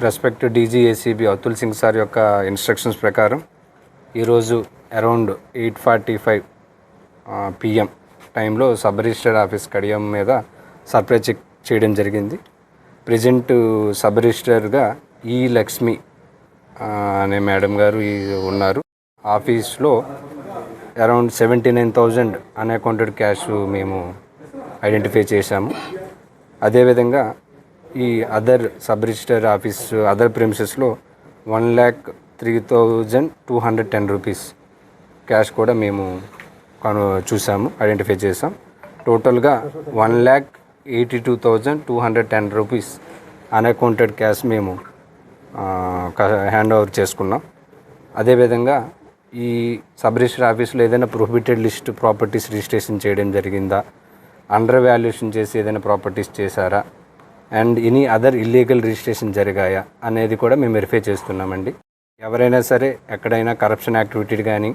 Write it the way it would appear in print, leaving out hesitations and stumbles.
Respect DG ACB Atul Singh sir యొక్క instructions ప్రకారం ఈరోజు అరౌండ్ 8:45 PM టైంలో సబ్ రిజిస్టర్ ఆఫీస్ కడియం మీద సర్ప్రైజ్ చెక్ చేయడం జరిగింది. ప్రజెంట్ సబ్ రిజిస్టర్గా ఈ లక్ష్మి అనే మేడం గారు ఉన్నారు. ఆఫీస్లో అరౌండ్ 79,000 అన్అకౌంటెడ్ క్యాష్ మేము ఐడెంటిఫై చేశాము. అదేవిధంగా ఈ other sub register office other ప్రిమిసెస్లో 1,03,210 రూపీస్ క్యాష్ కూడా మేము చూసాము, ఐడెంటిఫై చేసాం. టోటల్గా 1,82,210 రూపీస్ అన్అకౌంటెడ్ క్యాష్ మేము హ్యాండ్ ఓవర్ చేసుకున్నాం. అదేవిధంగా ఈ సబ్ రిజిస్టర్ ఆఫీస్లో ఏదైనా ప్రొహిబిటెడ్ లిస్ట్ ప్రాపర్టీస్ రిజిస్ట్రేషన్ చేయడం జరిగిందా, అండర్ వాల్యుయేషన్ చేసి ఏదైనా ప్రాపర్టీస్ చేశారా, and any other illegal registration జరిగాయా అనేది కూడా మేము వెరిఫై చేస్తున్నామండి. ఎవరైనా సరే ఎక్కడైనా కరప్షన్ యాక్టివిటీ కానీ